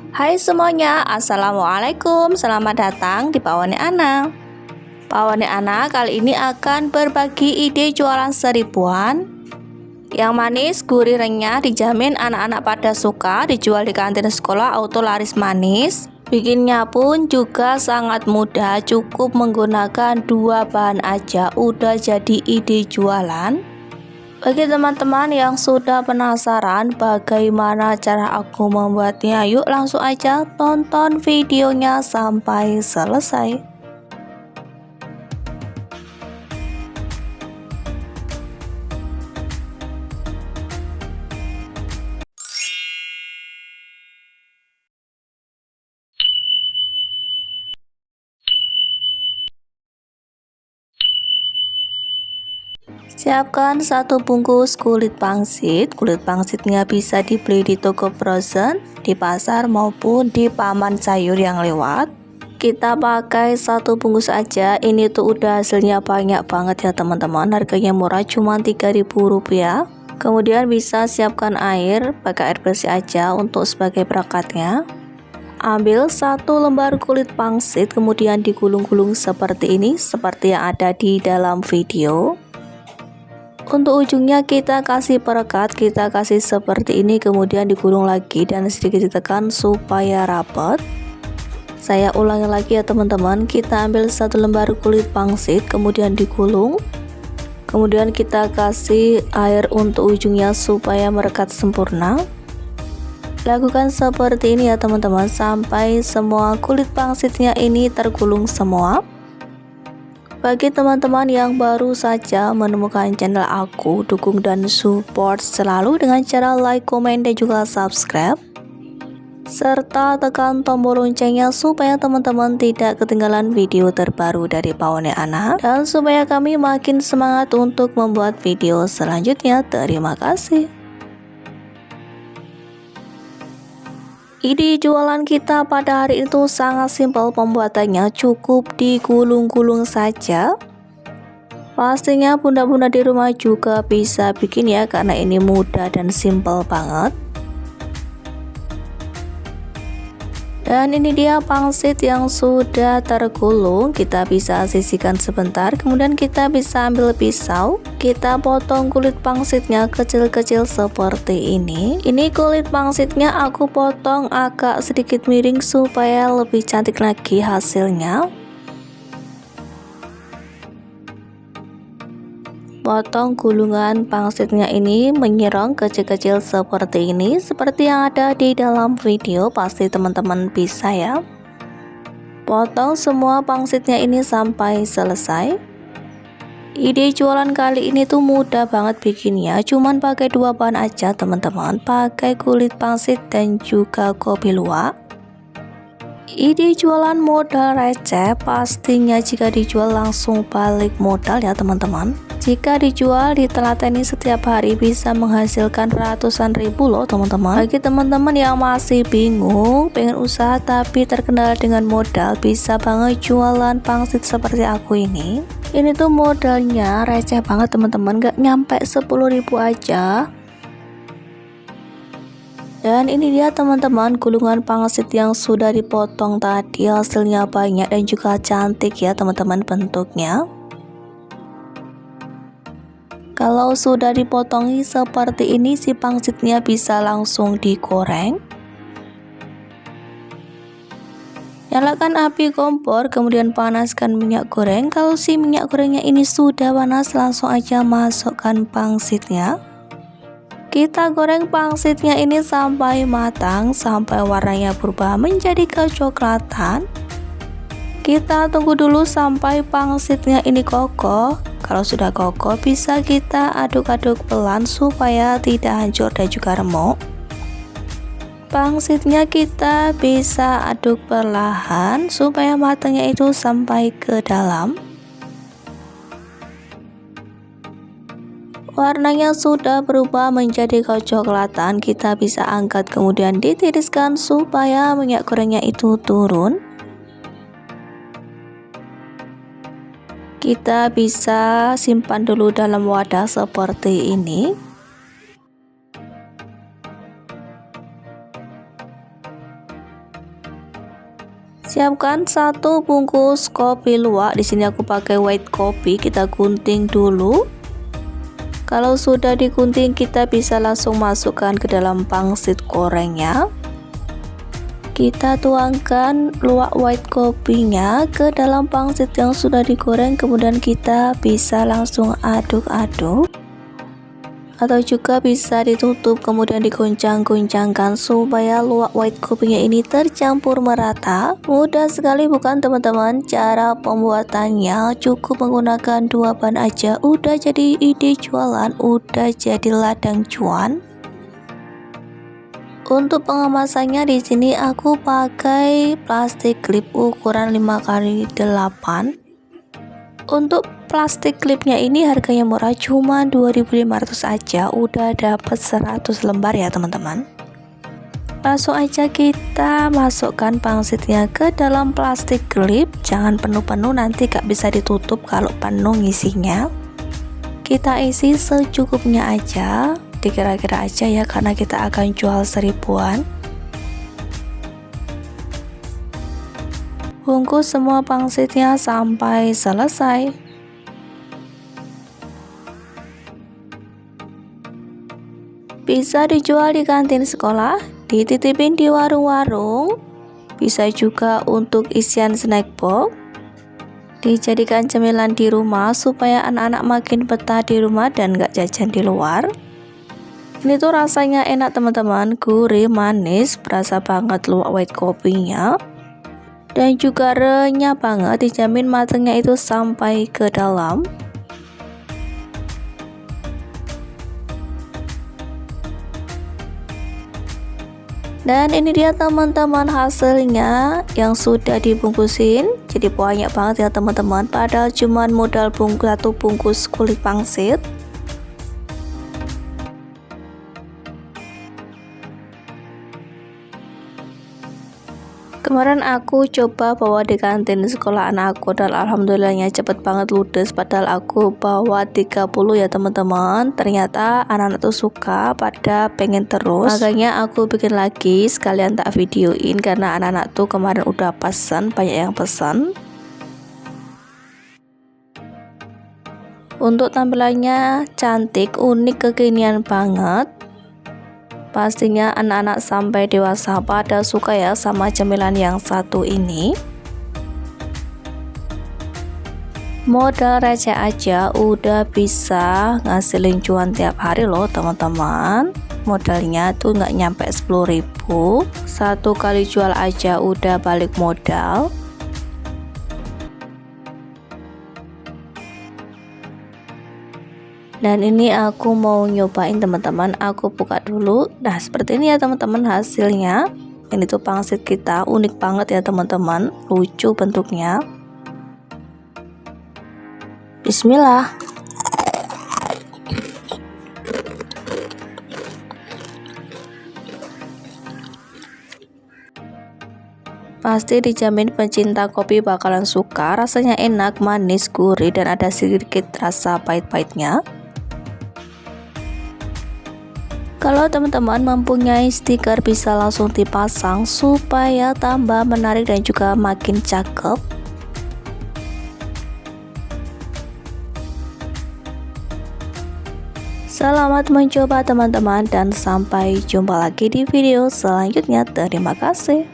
Hai semuanya, Assalamualaikum. Selamat datang di Pawone Ana. Pawone Ana kali ini akan berbagi ide jualan seribuan yang manis, gurih, renyah, dijamin anak-anak pada suka, dijual di kantin sekolah, auto laris manis. Bikinnya pun juga sangat mudah, cukup menggunakan 2 bahan aja udah jadi ide jualan. Bagi teman-teman yang sudah penasaran bagaimana cara aku membuatnya, yuk langsung aja tonton videonya sampai selesai. Siapkan 1 bungkus kulit pangsit. Kulit pangsitnya bisa dibeli di toko frozen, di pasar maupun di paman sayur yang lewat. Kita pakai 1 bungkus aja. Ini tuh udah hasilnya banyak banget ya teman-teman. Harganya murah, cuma Rp3.000. Kemudian bisa siapkan air, pakai air bersih aja untuk sebagai perekatnya. Ambil 1 lembar kulit pangsit, kemudian digulung-gulung seperti ini, seperti yang ada di dalam video. Untuk ujungnya kita kasih perekat, kita kasih seperti ini, kemudian digulung lagi dan sedikit ditekan supaya rapat. Saya ulangi lagi ya teman-teman. Kita ambil 1 lembar kulit pangsit, kemudian digulung, kemudian kita kasih air untuk ujungnya supaya merekat sempurna. Lakukan seperti ini ya teman-teman, sampai semua kulit pangsitnya ini tergulung semua. Bagi teman-teman yang baru saja menemukan channel aku, dukung dan support selalu dengan cara like, komen, dan juga subscribe, serta tekan tombol loncengnya supaya teman-teman tidak ketinggalan video terbaru dari Pawone Ana, dan supaya kami makin semangat untuk membuat video selanjutnya. Terima kasih. Ide jualan kita pada hari itu sangat simpel pembuatannya, cukup digulung-gulung saja. Pastinya bunda-bunda di rumah juga bisa bikin ya, karena ini mudah dan simpel banget. Dan ini dia pangsit yang sudah tergulung. Kita bisa sisihkan sebentar, kemudian kita bisa ambil pisau, kita potong kulit pangsitnya kecil-kecil seperti ini. Ini kulit pangsitnya aku potong agak sedikit miring supaya lebih cantik lagi hasilnya. Potong gulungan pangsitnya ini menyerong kecil-kecil seperti ini, seperti yang ada di dalam video. Pasti teman-teman bisa ya. Potong semua pangsitnya ini sampai selesai. Ide jualan kali ini tuh mudah banget bikinnya, cuman pakai 2 bahan aja teman-teman, pakai kulit pangsit dan juga kopi luwak. Ide jualan modal receh, pastinya jika dijual langsung balik modal ya teman-teman. Jika dijual ditelateni setiap hari bisa menghasilkan ratusan ribu loh teman-teman. Bagi teman-teman yang masih bingung pengen usaha tapi terkendala dengan modal, bisa banget jualan pangsit seperti aku ini. Ini tuh modalnya receh banget teman-teman, gak nyampe 10.000 aja. Dan ini dia teman-teman gulungan pangsit yang sudah dipotong tadi, hasilnya banyak dan juga cantik ya teman-teman bentuknya. Kalau sudah dipotongi seperti ini, si pangsitnya bisa langsung digoreng. Nyalakan api kompor, kemudian panaskan minyak goreng. Kalau si minyak gorengnya ini sudah panas, langsung aja masukkan pangsitnya. Kita goreng pangsitnya ini sampai matang, sampai warnanya berubah menjadi kecoklatan. Kita tunggu dulu sampai pangsitnya ini kokoh. Kalau sudah kokoh bisa kita aduk-aduk pelan supaya tidak hancur dan juga remuk. Pangsitnya kita bisa aduk perlahan supaya matangnya itu sampai ke dalam. Warnanya sudah berubah menjadi kecoklatan, kita bisa angkat kemudian ditiriskan supaya minyak gorengnya itu turun. Kita bisa simpan dulu dalam wadah seperti ini. Siapkan 1 bungkus kopi luwak. Di sini aku pakai white kopi. Kita gunting dulu. Kalau sudah digunting, kita bisa langsung masukkan ke dalam pangsit gorengnya. Kita tuangkan luwak white kopinya ke dalam pangsit yang sudah digoreng, kemudian kita bisa langsung aduk-aduk. Atau juga bisa ditutup kemudian diguncang-guncangkan supaya luwak white kopinya ini tercampur merata. Mudah sekali bukan teman-teman? Cara pembuatannya cukup menggunakan 2 bahan aja udah jadi ide jualan, udah jadi ladang cuan. Untuk pengemasannya di sini aku pakai plastik clip ukuran 5x8. Untuk plastik clipnya ini harganya murah, cuma 2.500 aja udah dapat 100 lembar ya teman-teman. Langsung aja kita masukkan pangsitnya ke dalam plastik clip. Jangan penuh-penuh, nanti gak bisa ditutup kalau penuh ngisinya. Kita isi secukupnya aja, dikira-kira aja ya, karena kita akan jual 1000-an. Bungkus semua pangsitnya sampai selesai. Bisa dijual di kantin sekolah, dititipin di warung-warung, bisa juga untuk isian snack box, dijadikan cemilan di rumah supaya anak-anak makin betah di rumah dan gak jajan di luar. Ini tuh rasanya enak teman-teman, gurih, manis, berasa banget luwak white kopinya. Dan juga renyah banget, dijamin matangnya itu sampai ke dalam. Dan ini dia teman-teman hasilnya yang sudah dibungkusin. Jadi banyak banget ya teman-teman, padahal cuman modal 1 bungkus kulit pangsit. Kemarin aku coba bawa di kantin sekolah anakku dan alhamdulillahnya cepet banget ludes, padahal aku bawa 30 ya teman-teman. Ternyata anak-anak tuh suka, pada pengen terus, makanya aku bikin lagi sekalian tak videoin karena anak-anak tuh kemarin udah pesan, banyak yang pesan. Untuk tampilannya cantik, unik, kekinian banget. Pastinya anak-anak sampai dewasa pada suka ya sama cemilan yang satu ini. Modal receh aja udah bisa ngasilin cuan tiap hari loh teman-teman. Modalnya tuh nggak nyampe 10.000, 1 kali jual aja udah balik modal. Dan ini aku mau nyobain teman-teman, aku buka dulu. Nah seperti ini ya teman-teman hasilnya. Ini tuh pangsit kita unik banget ya teman-teman, lucu bentuknya. Bismillah. Pasti dijamin pencinta kopi bakalan suka, rasanya enak, manis, gurih, dan ada sedikit rasa pahit-pahitnya. Kalau teman-teman mempunyai stiker bisa langsung dipasang supaya tambah menarik dan juga makin cakep. Selamat mencoba teman-teman dan sampai jumpa lagi di video selanjutnya. Terima kasih.